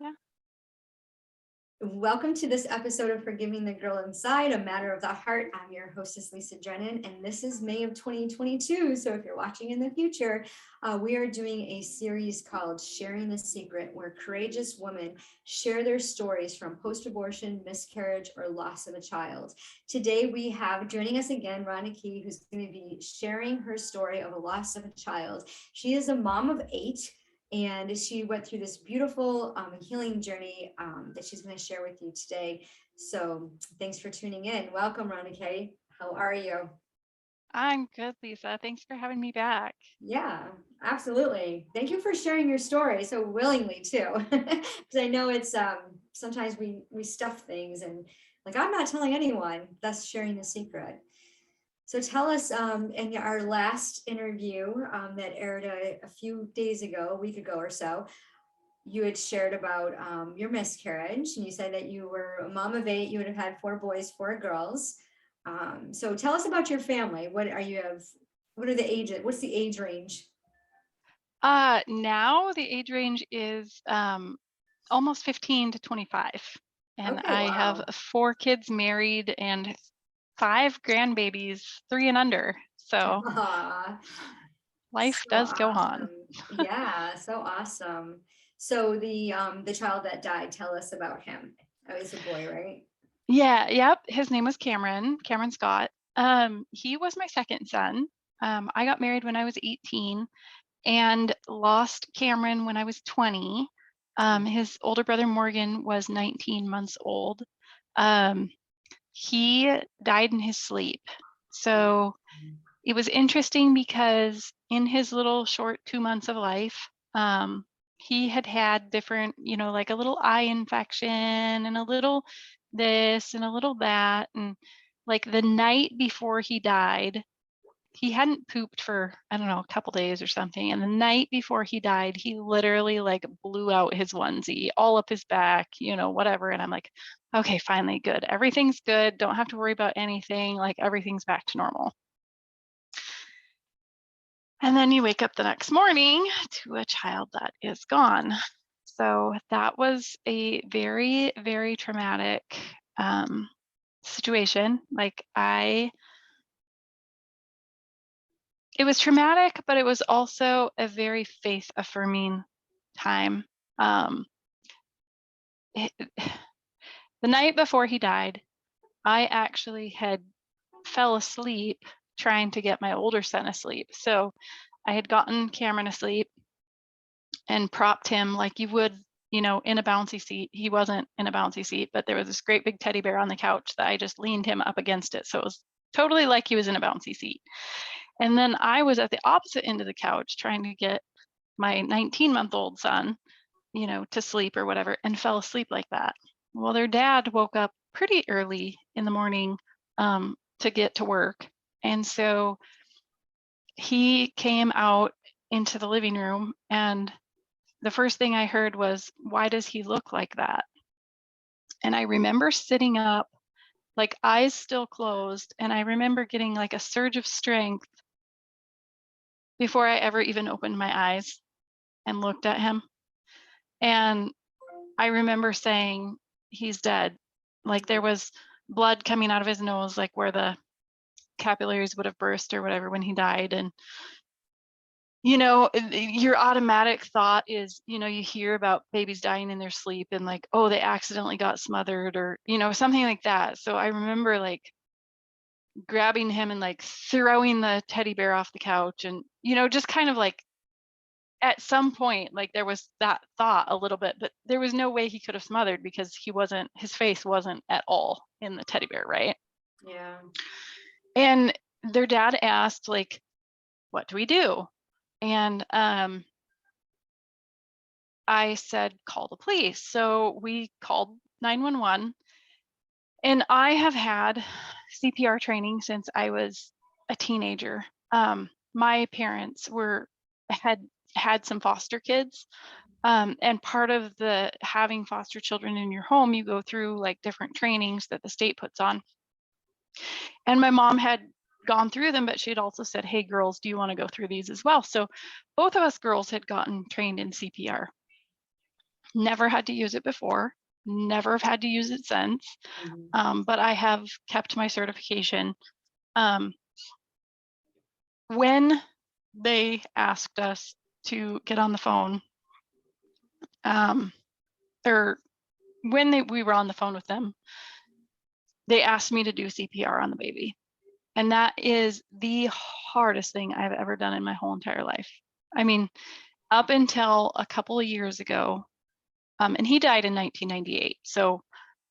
Yeah. Welcome to this episode of Forgiving the Girl Inside, a matter of the heart. I'm your hostess, Lisa Drennan, and this is May of 2022. So if you're watching in the future, we are doing a series called Sharing the Secret, where courageous women share their stories from post-abortion, miscarriage, or loss of a child. Today, we have joining us again, Rondakae, who's going to be sharing her story of a loss of a child. She is a mom of 8. And she went through this beautiful healing journey that she's going to share with you today. So thanks for tuning in. Welcome, Rondakae. How are you? I'm good, Lisa. Thanks for having me back. Yeah, absolutely. Thank you for sharing your story so willingly too, because I know it's sometimes we stuff things and like I'm not telling anyone. Thus sharing the secret. So tell us, in our last interview that aired a few days ago, a week ago or so, you had shared about your miscarriage, and you said that you were a mom of 8. You would have had 4 boys, 4 girls. So tell us about your family. What are you have? What are the ages? What's the age range? Now the age range is almost 15 to 25. And Okay, I have wow. 4 kids married and 5 grandbabies, 3 and under. So Aw, life so does go on. awesome. Yeah, so awesome. So the child that died, tell us about him. Oh, he's a boy, right? Yeah, yep. His name was Cameron Scott. He was my second son. I got married when I was 18 and lost Cameron when I was 20. His older brother Morgan was 19 months old. He died in his sleep. So it was interesting because in his little short 2 months of life, he had different, like a little eye infection and a little this and a little that. And like the night before he died, he hadn't pooped for, I don't know, a couple days or something. And the night before he died, he literally like blew out his onesie all up his back, whatever. And I'm like, okay, finally, good. Everything's good. Don't have to worry about anything. Like everything's back to normal. And then you wake up the next morning to a child that is gone. So that was a very, very traumatic situation. It was traumatic, but it was also a very faith affirming time. The night before he died, I actually had fell asleep trying to get my older son asleep. So I had gotten Cameron asleep and propped him like you would, in a bouncy seat. He wasn't in a bouncy seat, but there was this great big teddy bear on the couch that I just leaned him up against it. So it was totally like he was in a bouncy seat. And then I was at the opposite end of the couch trying to get my 19-month-old son, to sleep or whatever, and fell asleep like that. Well, their dad woke up pretty early in the morning to get to work. And so he came out into the living room, and the first thing I heard was, "Why does he look like that?" And I remember sitting up, like eyes still closed, and I remember getting like a surge of strength before I ever even opened my eyes and looked at him. And I remember saying, "He's dead." Like there was blood coming out of his nose, like where the capillaries would have burst or whatever when he died. And, your automatic thought is, you hear about babies dying in their sleep and like, oh, they accidentally got smothered or, something like that. So I remember like grabbing him and like throwing the teddy bear off the couch and, just kind of like at some point, like there was that thought a little bit, but there was no way he could have smothered because his face wasn't at all in the teddy bear, right? Yeah. And their dad asked, like, what do we do? And I said, call the police. So we called 911. And I have had CPR training since I was a teenager. My parents had some foster kids. And part of the having foster children in your home, you go through like different trainings that the state puts on. And my mom had gone through them, but she had also said, hey, girls, do you want to go through these as well? So both of us girls had gotten trained in CPR. Never had to use it before, never have had to use it since. But I have kept my certification. When they asked us to get on the phone, or when we were on the phone with them, they asked me to do CPR on the baby. And that is the hardest thing I've ever done in my whole entire life. I mean, up until a couple of years ago, and he died in 1998. So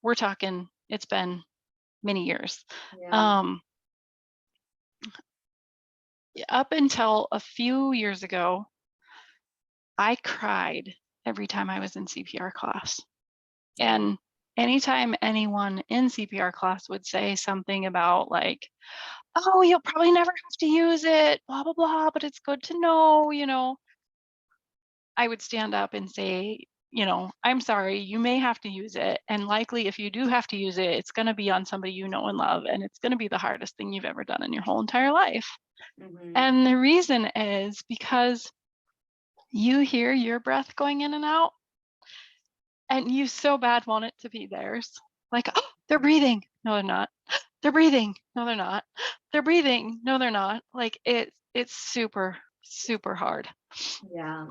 we're talking, it's been many years. Yeah. Up until a few years ago, I cried every time I was in CPR class. And anytime anyone in CPR class would say something about like, oh, you'll probably never have to use it, blah, blah, blah, but it's good to know, I would stand up and say, I'm sorry, you may have to use it. And likely if you do have to use it, it's going to be on somebody you know and love. And it's going to be the hardest thing you've ever done in your whole entire life. And the reason is because you hear your breath going in and out and you so bad want it to be theirs. Like, oh, they're breathing. No, they're not. They're breathing. No, they're not. They're breathing. No, they're not. Like it's super, super hard. Yeah.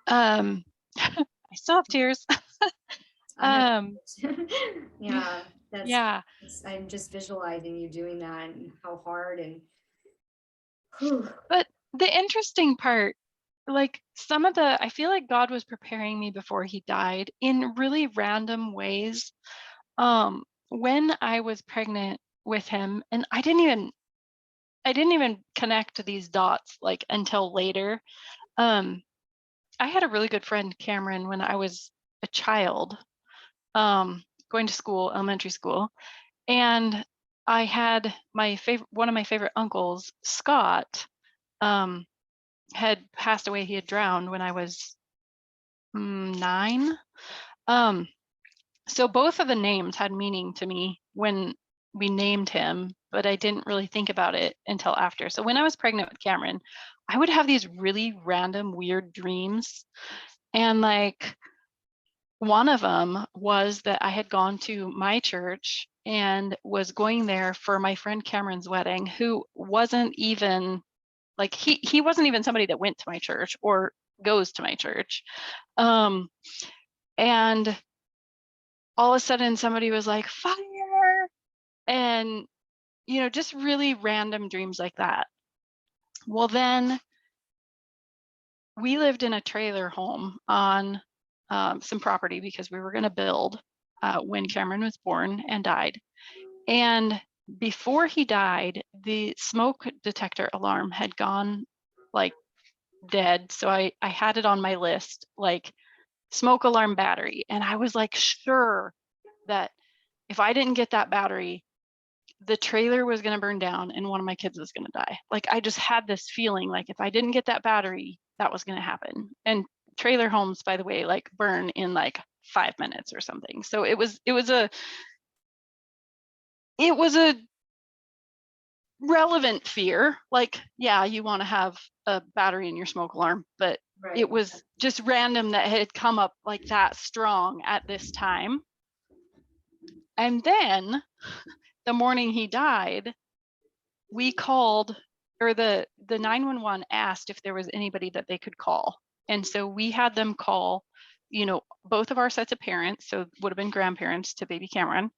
I still have tears. Yeah, Yeah. I'm just visualizing you doing that and how hard and But the interesting part, like I feel like God was preparing me before he died in really random ways. When I was pregnant with him, and I didn't even connect these dots like until later. I had a really good friend, Cameron, when I was a child, going to school, elementary school, and I had one of my favorite uncles, Scott, had passed away. He had drowned when I was 9. So both of the names had meaning to me when we named him, but I didn't really think about it until after. So when I was pregnant with Cameron, I would have these really random, weird dreams. And like one of them was that I had gone to my church and was going there for my friend Cameron's wedding, who wasn't even like, he wasn't even somebody that went to my church or goes to my church. And all of a sudden somebody was like, fire. And, just really random dreams like that. Well, then we lived in a trailer home on some property because we were going to build when Cameron was born and died. And before he died, the smoke detector alarm had gone like dead. So I had it on my list, like smoke alarm battery. And I was like, sure that if I didn't get that battery, the trailer was going to burn down and one of my kids was going to die. Like I just had this feeling like if I didn't get that battery, that was going to happen. And trailer homes, by the way, like burn in like 5 minutes or something. So it was a relevant fear. Like, yeah, you want to have a battery in your smoke alarm, but it was just random that it had come up like that strong at this time. And then the morning he died, we called, or the 911 asked if there was anybody that they could call. And so we had them call, both of our sets of parents, so would have been grandparents to baby Cameron.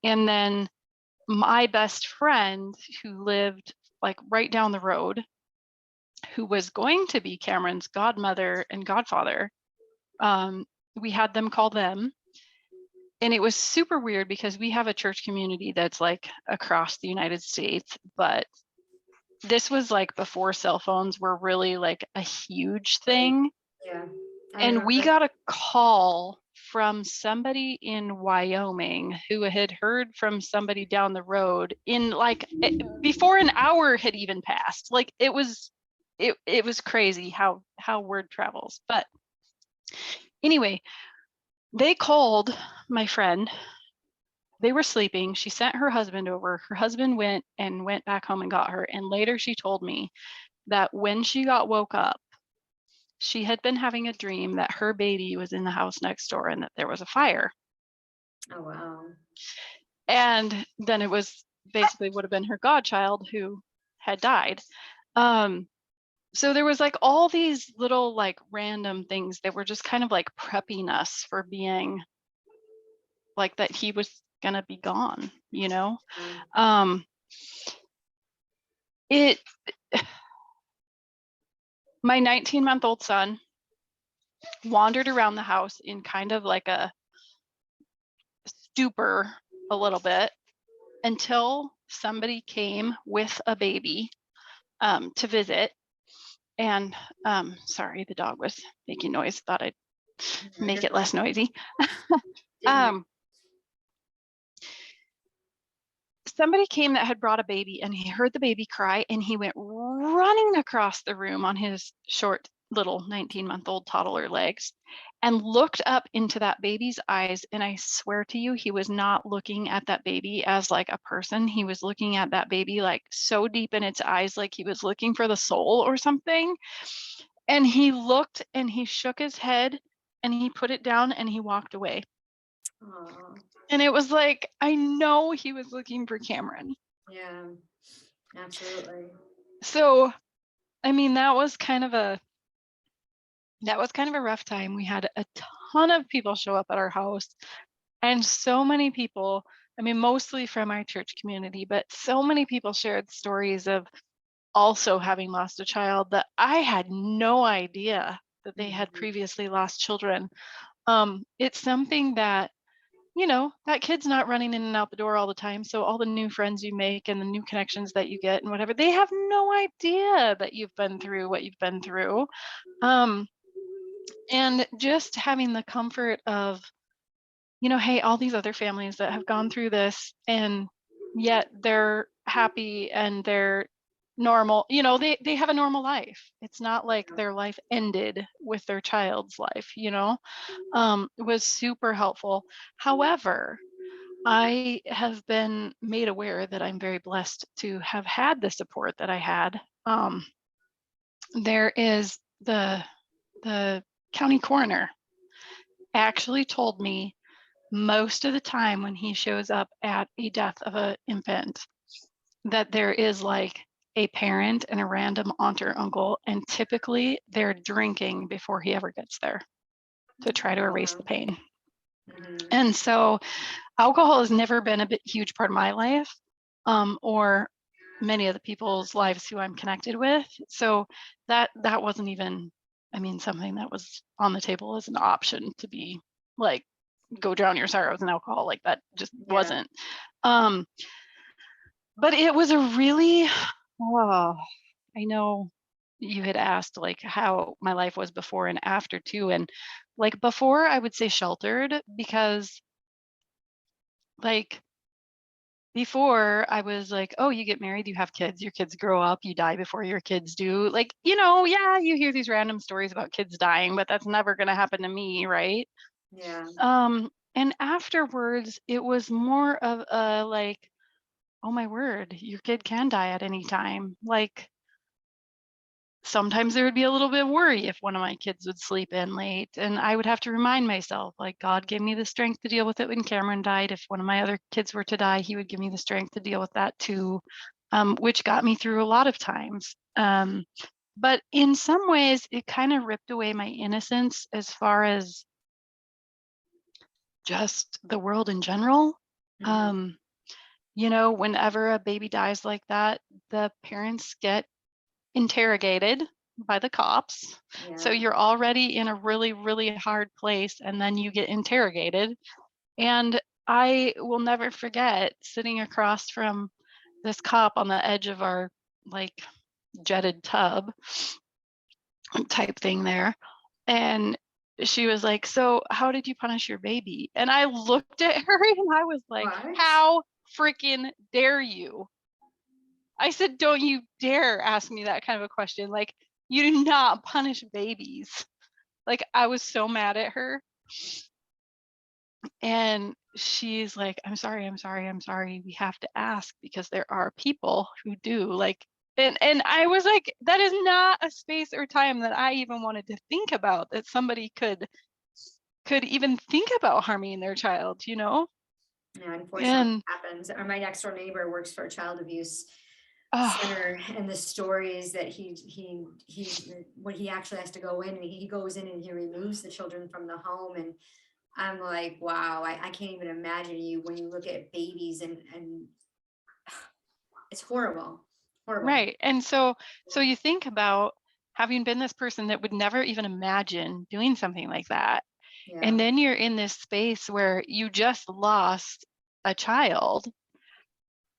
And then my best friend who lived like right down the road, who was going to be Cameron's godmother and godfather, we had them call them. And it was super weird because we have a church community that's like across the United States, but this was like before cell phones were really like a huge thing. Yeah. And we got a call from somebody in Wyoming who had heard from somebody down the road in like before an hour had even passed. Like it was crazy how word travels. But anyway, they called my friend. They were sleeping. She sent her husband over. Her husband went back home and got her. And later she told me that when she got woke up, she had been having a dream that her baby was in the house next door and that there was a fire. Oh, wow. And then it was basically would have been her godchild who had died. So there was like all these little like random things that were just kind of like prepping us for being like that he was gonna be gone, you know? Yeah. It My 19-month-old son wandered around the house in kind of like a stupor a little bit until somebody came with a baby to visit. And sorry, the dog was making noise. Thought I'd make it less noisy. Somebody came that had brought a baby, and he heard the baby cry, and he went running across the room on his short little 19-month-old toddler legs and looked up into that baby's eyes. And I swear to you, he was not looking at that baby as like a person. He was looking at that baby like so deep in its eyes, like he was looking for the soul or something. And he looked and he shook his head and he put it down and he walked away. Aww. And it was like, I know he was looking for Cameron. Yeah, absolutely. So, I mean, that was kind of a rough time. We had a ton of people show up at our house, and so many people, I mean, mostly from our church community, but so many people shared stories of also having lost a child that I had no idea that they had previously lost children. It's something that, you know, that kid's not running in and out the door all the time. So all the new friends you make and the new connections that you get and whatever, they have no idea that you've been through what you've been through. And just having the comfort of, you know, hey, all these other families that have gone through this and yet they're happy and they're normal, you know, they have a normal life. It's not like their life ended with their child's life, you know. It was super helpful. However, I have been made aware that I'm very blessed to have had the support that I had. There is the county coroner actually told me most of the time when he shows up at a death of an infant that there is like a parent and a random aunt or uncle, and typically they're drinking before he ever gets there to try to erase the pain. And so alcohol has never been a huge part of my life, or many of the people's lives who I'm connected with. So that wasn't even, I mean, something that was on the table as an option to be like, go drown your sorrows in alcohol. Like that just wasn't. But it was a really, I know you had asked like how my life was before and after too. And like before, I would say sheltered, because like before I was like, oh, you get married, you have kids, your kids grow up, you die before your kids do. Like, you know, yeah, you hear these random stories about kids dying, but that's never going to happen to me, right? Yeah. And afterwards, it was more of a like, oh my word, your kid can die at any time. Like sometimes there would be a little bit of worry if one of my kids would sleep in late, and I would have to remind myself, like, God gave me the strength to deal with it when Cameron died. If one of my other kids were to die, he would give me the strength to deal with that too, which got me through a lot of times. But in some ways, it kind of ripped away my innocence as far as just the world in general. You know, whenever a baby dies like that, the parents get interrogated by the cops. So you're already in a really, really hard place, and then you get interrogated. And I will never forget sitting across from this cop on the edge of our like jetted tub type thing there. And she was like, so how did you punish your baby? And I looked at her and I was like, What? how freaking dare you? I said, don't you dare ask me that kind of a question. Like, you do not punish babies. Like, I was so mad at her. And she's like, I'm sorry. We have to ask because there are people who do. Like, And I was like, that is not a space or time that I even wanted to think about, that somebody could even think about harming their child, you know? Yeah, unfortunately And happens. Or my next door neighbor works for a child abuse oh, center, and the stories that he's when he actually has to go in, and he goes in and he removes the children from the home, and I'm like, wow, I can't even imagine you when you look at babies, and it's horrible, horrible. right. And so you think about having been this person that would never even imagine doing something like that. And Yeah, then you're in this space where you just lost a child,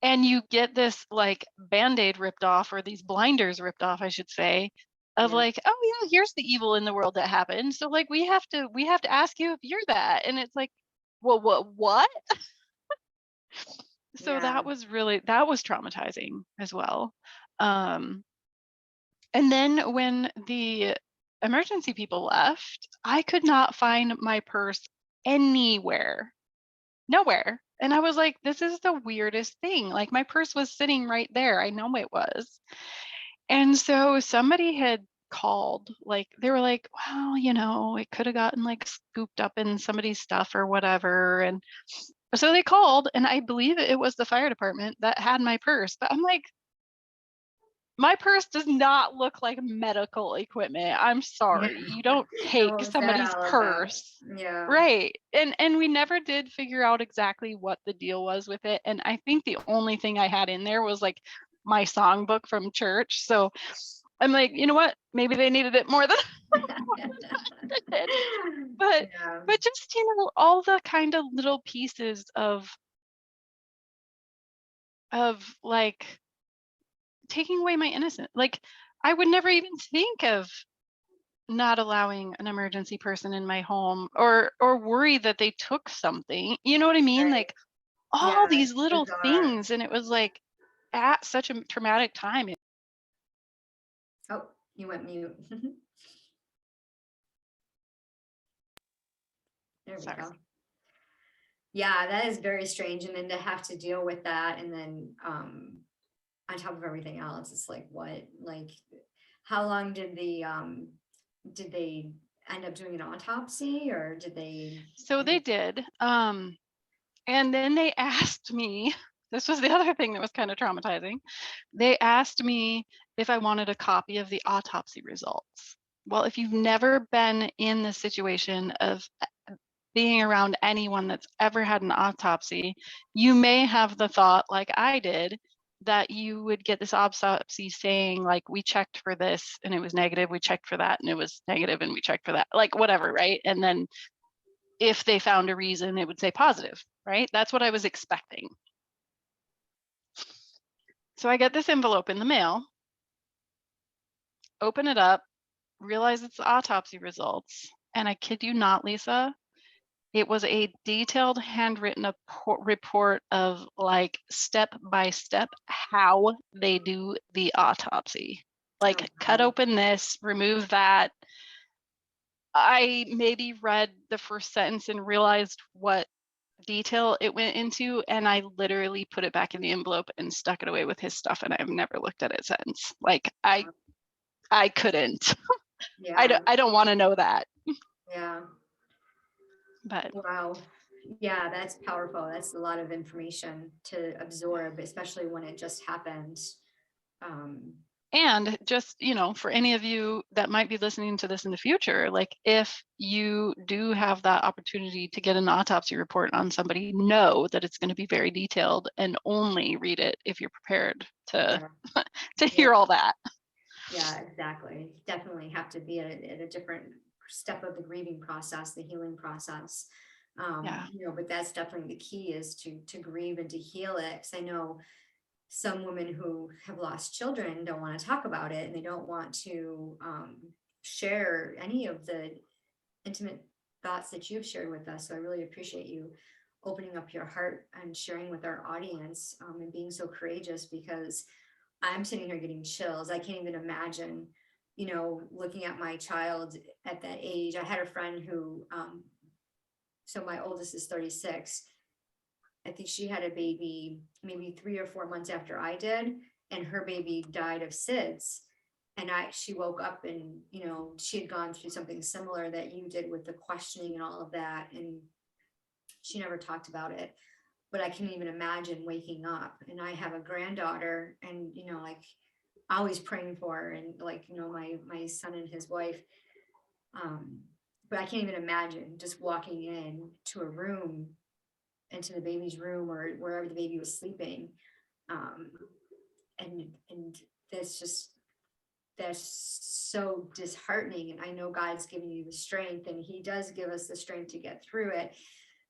and you get this like band-aid ripped off, or these blinders ripped off, I should say, of yeah, like, oh yeah, here's the evil in the world that happened. So like we have to ask you if you're that. And it's like, well, what? So yeah. that was traumatizing as well. Um, and then when the emergency people left, I could not find my purse anywhere. Nowhere. And I was like, this is the weirdest thing. Like my purse was sitting right there. I know it was. And so somebody had called, like they were like, well, it could have gotten like scooped up in somebody's stuff or whatever. And so they called, and I believe it was the fire department that had my purse. But I'm like, my purse does not look like medical equipment. I'm Yeah. sorry. You don't And take what was that somebody's all about? purse. Yeah. Right. And we never did figure out exactly what the deal was with it. And I think the only thing I had in there was like my songbook from church. So I'm like, you know what? Maybe they needed it more than I did. But Yeah. but just, all the kind of little pieces of like taking away my innocence. Like I would never even think of not allowing an emergency person in my home, or worry that they took something. You know what I mean? Right. Like Yeah, all these it's little bizarre. things, and it was like at such a traumatic time. Oh, you went mute. There we Sorry. go. Yeah, that is very strange. And then to have to deal with that, and then on top of everything else, it's like, what? Like, how long did they end up doing an autopsy, or did they So end they up? did. And then they asked me, this was the other thing that was kind of traumatizing. They asked me if I wanted a copy of the autopsy results. Well, if you've never been in the situation of being around anyone that's ever had an autopsy, you may have the thought, like I did, that you would get this autopsy saying, like, we checked for this and it was negative, we checked for that and it was negative, and we checked for that, like whatever, right? And then if they found a reason, it would say positive, right? That's what I was expecting. So I get this envelope in the mail, open it up, realize it's the autopsy results. And I kid you not, Lisa, it was a detailed handwritten report of like step by step how they do the autopsy. Oh, Like cut wow. open this, remove that. I maybe read the first sentence and realized what detail it went into, and I literally put it back in the envelope and stuck it away with his stuff, and I've never looked at it since. Like I couldn't. Yeah, I don't want to know that. yeah. But Wow. Yeah, that's powerful. That's a lot of information to absorb, especially when it just happened. Um, and just, for any of you that might be listening to this in the future, like if you do have that opportunity to get an autopsy report on somebody, know that it's going to be very detailed, and only read it if you're prepared to yeah, to yeah, hear all that. yeah, exactly. Definitely have to be at a different step of the grieving process, the healing process. Yeah. But that's definitely the key, is to grieve and to heal it. 'Cause I know some women who have lost children don't want to talk about it, and they don't want to share any of the intimate thoughts that you've shared with us. So I really appreciate you opening up your heart and sharing with our audience, and being so courageous, because I'm sitting here getting chills. I can't even imagine, looking at my child at that age. I had a friend who, so my oldest is 36. I think she had a baby maybe 3 or 4 months after I did. and her baby died of SIDS. And she woke up and, you know, she had gone through something similar that you did with the questioning and all of that. And she never talked about it, but I can't even imagine waking up. And I have a granddaughter, and, you know, like, always praying for her, and, like, you know, my son and his wife. But I can't even imagine just walking in to a room, into the baby's room or wherever the baby was sleeping. And that's so disheartening. And I know God's giving you the strength, and he does give us the strength to get through it.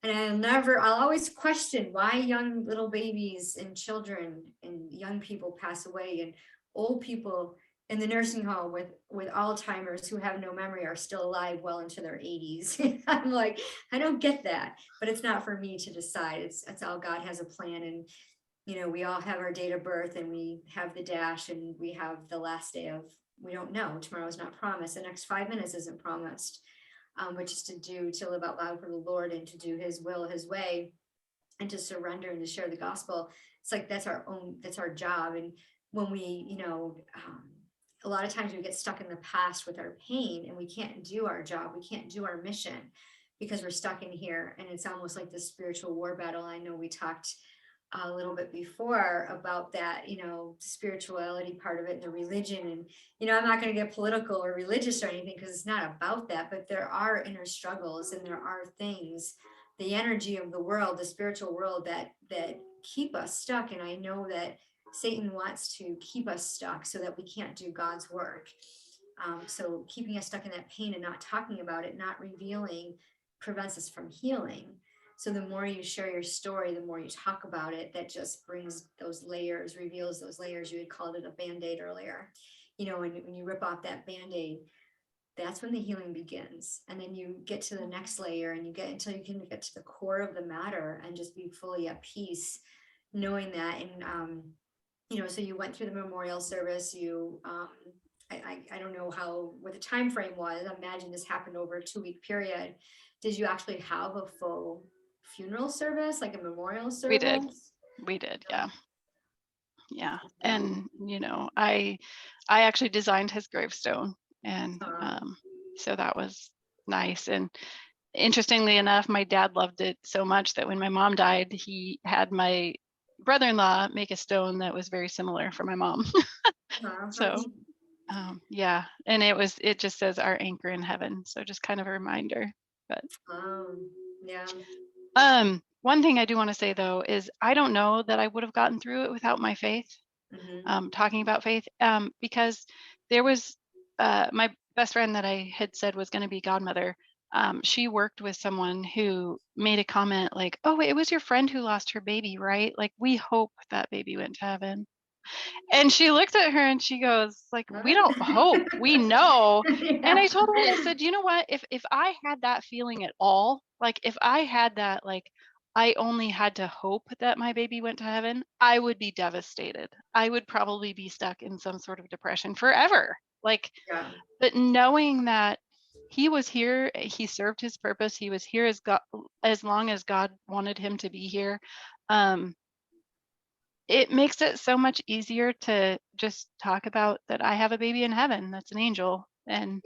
And I'll always question why young little babies and children and young people pass away, and old people in the nursing home with Alzheimer's who have no memory are still alive well into their 80s. I'm like, I don't get that, but it's not for me to decide. It's all God has a plan. And, you know, we all have our date of birth, and we have the dash, and we have the last day of, we don't know. Tomorrow's not promised. The next 5 minutes isn't promised. Which is to live out loud for the Lord, and to do his will, his way, and to surrender and to share the gospel. It's like, that's our job. And when we, you know, a lot of times we get stuck in the past with our pain, and we can't do our job. We can't do our mission because we're stuck in here. And it's almost like this spiritual war battle. I know we talked a little bit before about that, you know, spirituality part of it, and the religion. And, you know, I'm not going to get political or religious or anything, because it's not about that, but there are inner struggles, and there are things, the energy of the world, the spiritual world, that keep us stuck. And I know that Satan wants to keep us stuck so that we can't do God's work. So keeping us stuck in that pain and not talking about it, not revealing, prevents us from healing. So the more you share your story, the more you talk about it, that just brings those layers, reveals those layers. You had called it a Band-Aid earlier. You know, when you rip off that Band-Aid, that's when the healing begins. And then you get to the next layer, and you get until you can get to the core of the matter and just be fully at peace, knowing that. And, you know, so you went through the memorial service. I don't know what the time frame was. I imagine this happened over a 2-week period. Did you actually have a full funeral service, like a memorial service? We did. Yeah. And, you know, I actually designed his gravestone, and so that was nice. And interestingly enough, my dad loved it so much that when my mom died, he had my brother-in-law make a stone that was very similar for my mom. So yeah, and it just says our anchor in heaven, so just kind of a reminder. But yeah. One thing I do want to say, though, is I don't know that I would have gotten through it without my faith. Talking about faith, because there was my best friend that I had said was going to be godmother. She worked with someone who made a comment like, "Oh, it was your friend who lost her baby, right? Like, we hope that baby went to heaven." And she looked at her and she goes, like, "We don't hope, we know." Yeah. And I told her, I said, "You know what? If I had that feeling at all, like if I had that, like I only had to hope that my baby went to heaven, I would be devastated. I would probably be stuck in some sort of depression forever." Like, Yeah. but knowing that he was here, he served his purpose, he was here as God, as long as God wanted him to be here. It makes it so much easier to just talk about that I have a baby in heaven that's an angel, and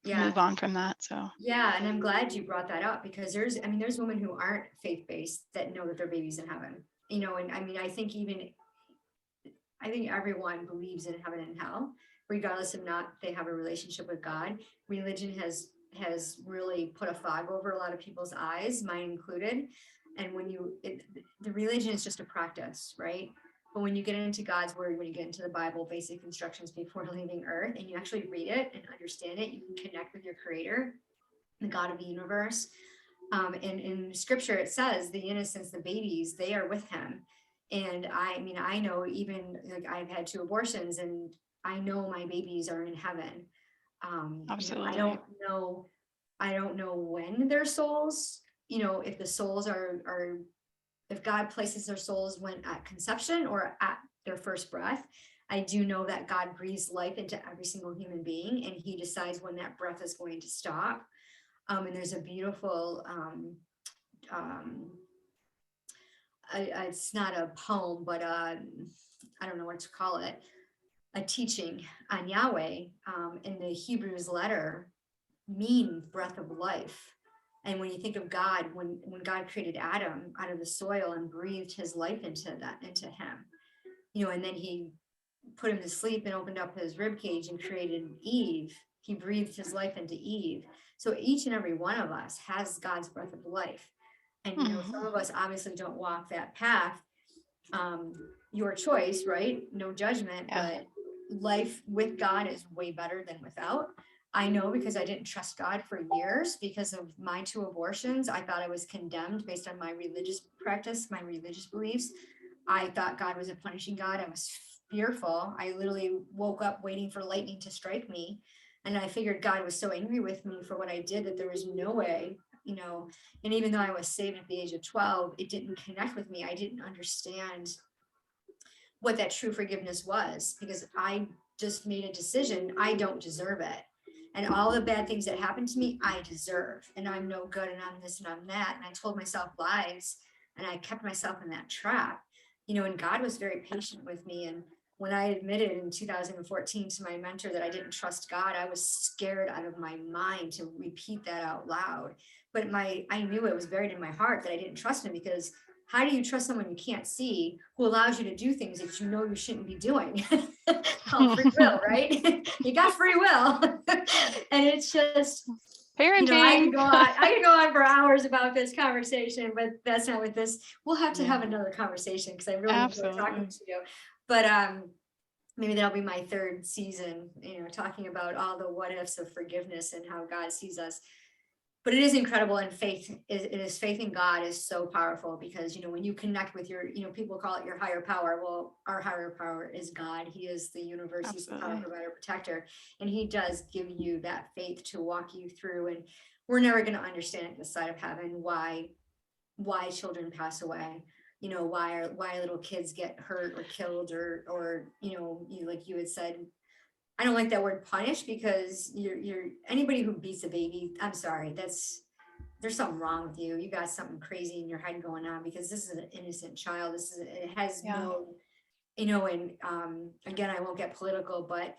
Yeah. move on from that. So Yeah, and I'm glad you brought that up, because there's women who aren't faith-based that know that their baby's in heaven. You know, and I mean, I think everyone believes in heaven and hell, regardless of not they have a relationship with God. Religion has really put a fog over a lot of people's eyes, mine included. And the religion is just a practice, right? But when you get into God's word, when you get into the Bible, basic instructions before leaving earth, and you actually read it and understand it, you can connect with your creator, the God of the universe. And in scripture, it says the innocents, the babies, they are with him. And I know, even like, I've had 2 abortions, and I know my babies are in heaven. absolutely. I don't know when their souls, you know, if the souls are if God places their souls when at conception or at their first breath. I do know that God breathes life into every single human being, and he decides when that breath is going to stop. And there's a beautiful, it's not a poem, but I don't know what to call it, a teaching on Yahweh, in the Hebrews letter mean breath of life. And when you think of God, when God created Adam out of the soil and breathed his life into him, and then he put him to sleep and opened up his rib cage and created Eve, he breathed his life into Eve. So each and every one of us has God's breath of life. And some of us obviously don't walk that path. Your choice, right? No judgment, but life with God is way better than without. I know, because I didn't trust God for years because of my 2 abortions. I thought I was condemned based on my religious practice, my religious beliefs. I thought God was a punishing God. I was fearful. I literally woke up waiting for lightning to strike me. And I figured God was so angry with me for what I did that there was no way, and even though I was saved at the age of 12, it didn't connect with me. I didn't understand what that true forgiveness was, because I just made a decision. I don't deserve it. And all the bad things that happened to me, I deserve. And I'm no good, and I'm this and I'm that. And I told myself lies, and I kept myself in that trap, and God was very patient with me. And when I admitted in 2014 to my mentor that I didn't trust God, I was scared out of my mind to repeat that out loud. But I knew it was buried in my heart that I didn't trust him, because how do you trust someone you can't see who allows you to do things that you shouldn't be doing? Called free will, right? You got free will. And it's just, Parenting. I could go on for hours about this conversation, but that's not what this, we'll have to have another conversation, because I really enjoy talking to you. But maybe that'll be my 3rd season, talking about all the what ifs of forgiveness and how God sees us. But it is incredible, and faith in God is so powerful, because when you connect with your, people call it your higher power. Well, our higher power is God. He is the universe. He's the power provider, protector, and he does give you that faith to walk you through. And we're never going to understand this side of heaven why children pass away, why little kids get hurt or killed, or like you had said. I don't like that word punish, because you're anybody who beats a baby, I'm sorry, there's something wrong with you. You got something crazy in your head going on, because this is an innocent child. It has no, and again, I won't get political, but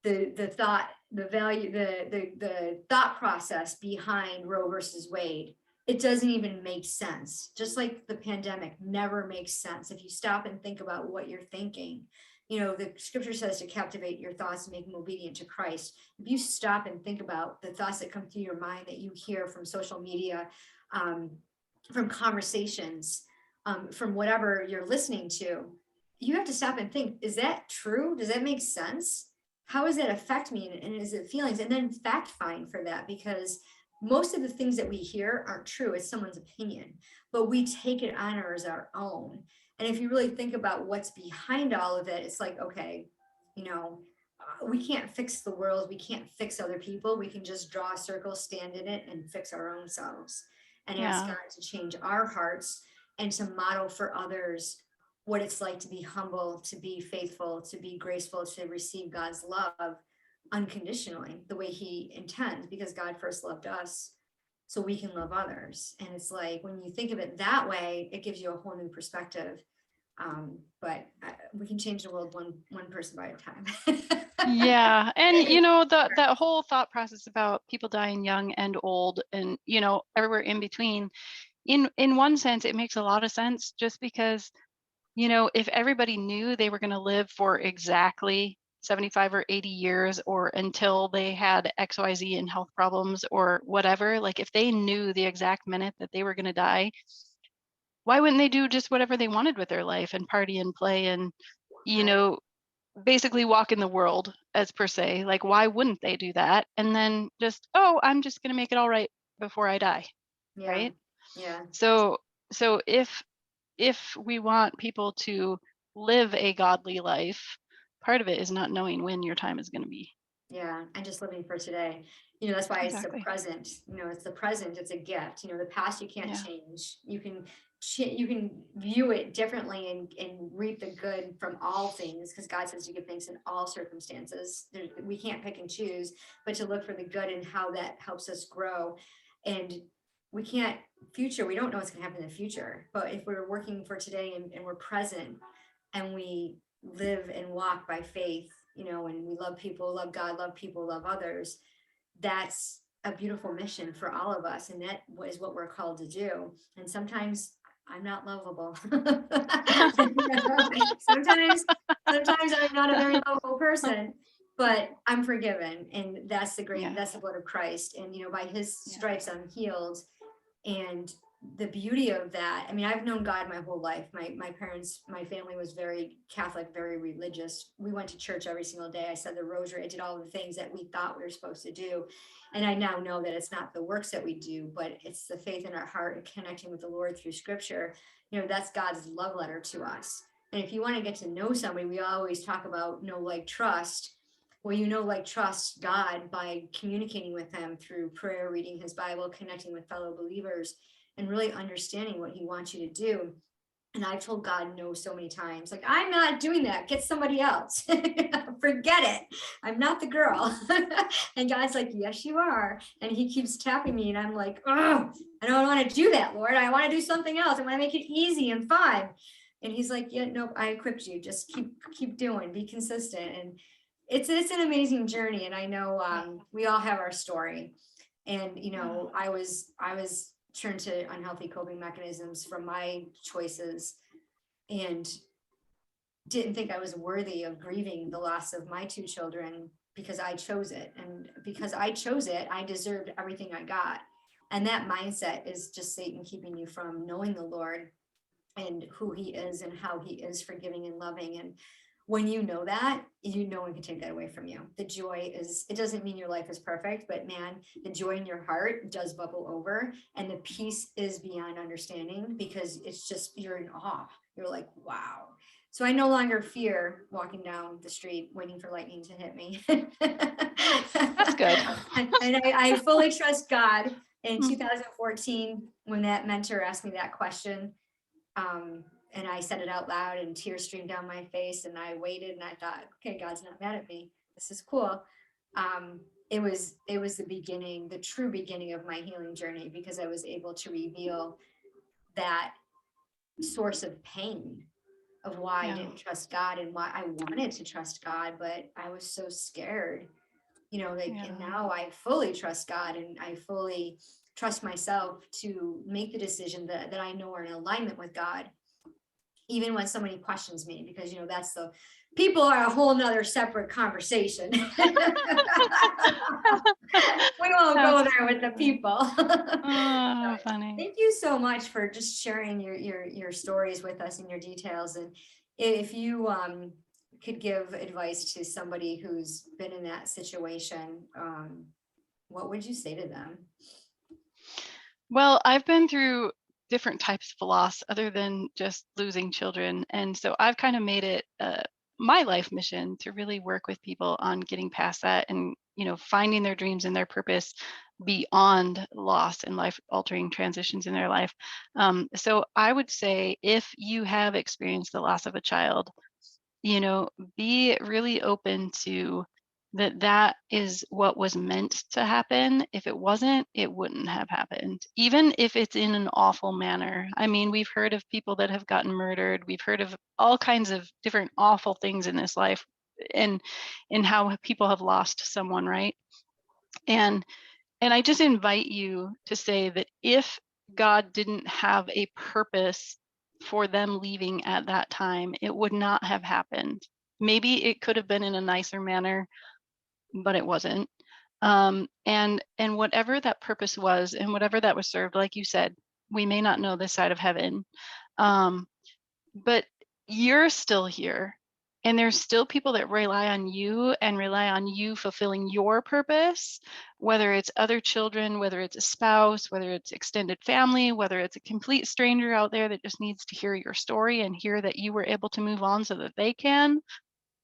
the thought, the value, the thought process behind Roe versus Wade, it doesn't even make sense. Just like the pandemic never makes sense if you stop and think about what you're thinking. The scripture says to captivate your thoughts and make them obedient to Christ. If you stop and think about the thoughts that come through your mind that you hear from social media, from conversations, from whatever you're listening to, you have to stop and think, is that true? Does that make sense? How does that affect me? And is it feelings? And then fact find for that, because most of the things that we hear aren't true. It's someone's opinion, but we take it on as our own. And if you really think about what's behind all of it, it's like, okay, we can't fix the world. We can't fix other people. We can just draw a circle, stand in it, and fix our own selves, and ask God to change our hearts and to model for others what it's like to be humble, to be faithful, to be graceful, to receive God's love unconditionally, the way he intends, because God first loved us so we can love others. And it's like, when you think of it that way, it gives you a whole new perspective. But we can change the world one person by a time. Yeah. And, that whole thought process about people dying young and old and, everywhere in between, in one sense, it makes a lot of sense, just because, if everybody knew they were going to live for exactly 75 or 80 years, or until they had XYZ and health problems or whatever, like if they knew the exact minute that they were going to die, why wouldn't they do just whatever they wanted with their life and party and play and, basically walk in the world, as per se? Like, why wouldn't they do that? And then just, I'm just going to make it all right before I die. Yeah. Right. Yeah. So if we want people to live a godly life, part of it is not knowing when your time is going to be. Yeah. And just living for today. That's why it's the present. It's the present. It's a gift. The past you can't change. You can view it differently and reap the good from all things, because God says you give thanks in all circumstances. We can't pick and choose, but to look for the good and how that helps us grow. And we don't know what's going to happen in the future, but if we're working for today and we're present, and we live and walk by faith, and we love people, love God, love people, love others, that's a beautiful mission for all of us. And that is what we're called to do. And sometimes I'm not lovable. sometimes I'm not a very lovable person, but I'm forgiven. And that's Yeah. that's the blood of Christ. And, by his Yeah. stripes, I'm healed. And the beauty of that, I mean, I've known God my whole life. My parents, my family was very Catholic, very religious. We went to church every single day. I said the rosary. I did all the things that we thought we were supposed to do. And I now know that it's not the works that we do, but it's the faith in our heart and connecting with the Lord through scripture. That's God's love letter to us. And if you want to get to know somebody, we always talk about know, like, trust. Well, like, trust God by communicating with him through prayer, reading his Bible, connecting with fellow believers, and really understanding what he wants you to do. And I've told God no so many times, like, I'm not doing that. Get somebody else. Forget it. I'm not the girl. And God's like, yes, you are. And he keeps tapping me. And I'm like, oh, I don't want to do that, Lord. I want to do something else. I want to make it easy and fun. And he's like, yeah, no, I equipped you. Just keep doing, be consistent. And it's an amazing journey. And I know we all have our story. And, I was turned to unhealthy coping mechanisms from my choices, and didn't think I was worthy of grieving the loss of my two children because I chose it. And because I chose it, I deserved everything I got. And that mindset is just Satan keeping you from knowing the Lord and who he is and how he is forgiving and loving. And when you know that, no one can take that away from you. The joy it doesn't mean your life is perfect, but man, the joy in your heart does bubble over, and the peace is beyond understanding, because it's just, you're in awe. You're like, wow. So I no longer fear walking down the street waiting for lightning to hit me. That's good. And I fully trust God. In 2014, when that mentor asked me that question, and I said it out loud, and tears streamed down my face, and I waited, and I thought, okay, God's not mad at me. This is cool. It was the beginning, the true beginning of my healing journey, because I was able to reveal that source of pain of why I didn't trust God, and why I wanted to trust God, but I was so scared, and now I fully trust God, and I fully trust myself to make the decision that I know are in alignment with God, even when somebody questions me, because that's people are a whole nother separate conversation. We won't go there with the people. Oh, funny. Thank you so much for just sharing your stories with us and your details. And if you could give advice to somebody who's been in that situation, what would you say to them? Well, I've been through different types of loss other than just losing children. And so I've kind of made it my life mission to really work with people on getting past that, and, finding their dreams and their purpose beyond loss and life altering transitions in their life. So I would say, if you have experienced the loss of a child, be really open to that is what was meant to happen. If it wasn't, it wouldn't have happened, even if it's in an awful manner. I mean, we've heard of people that have gotten murdered. We've heard of all kinds of different awful things in this life, and how people have lost someone, right? And I just invite you to say that if God didn't have a purpose for them leaving at that time, it would not have happened. Maybe it could have been in a nicer manner, but it wasn't. And whatever that purpose was, and whatever that was served, like you said, we may not know this side of heaven, but you're still here. And there's still people that rely on you, and rely on you fulfilling your purpose, whether it's other children, whether it's a spouse, whether it's extended family, whether it's a complete stranger out there that just needs to hear your story and hear that you were able to move on so that they can.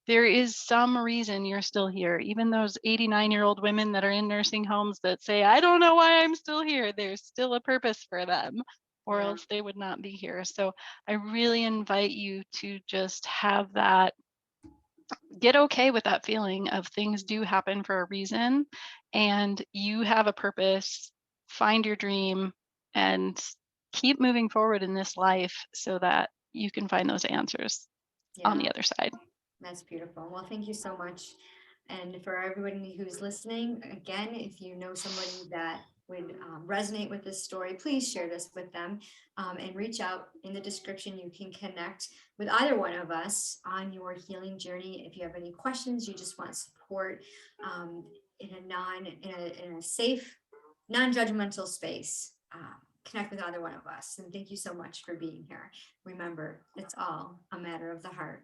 There is some reason you're still here. Even those 89-year-old women that are in nursing homes that say, I don't know why I'm still here, there's still a purpose for them, or else they would not be here. So I really invite you to just have that, get okay with that feeling of things do happen for a reason, and you have a purpose. Find your dream and keep moving forward in this life so that you can find those answers. on Yeah. the other side. That's beautiful. Well, thank you so much. And for everybody who's listening, again, if you know somebody that would resonate with this story, please share this with them and reach out. In the description. You can connect with either one of us on your healing journey. If you have any questions, you just want support in a safe, non-judgmental space, connect with either one of us. And thank you so much for being here. Remember, it's all a matter of the heart.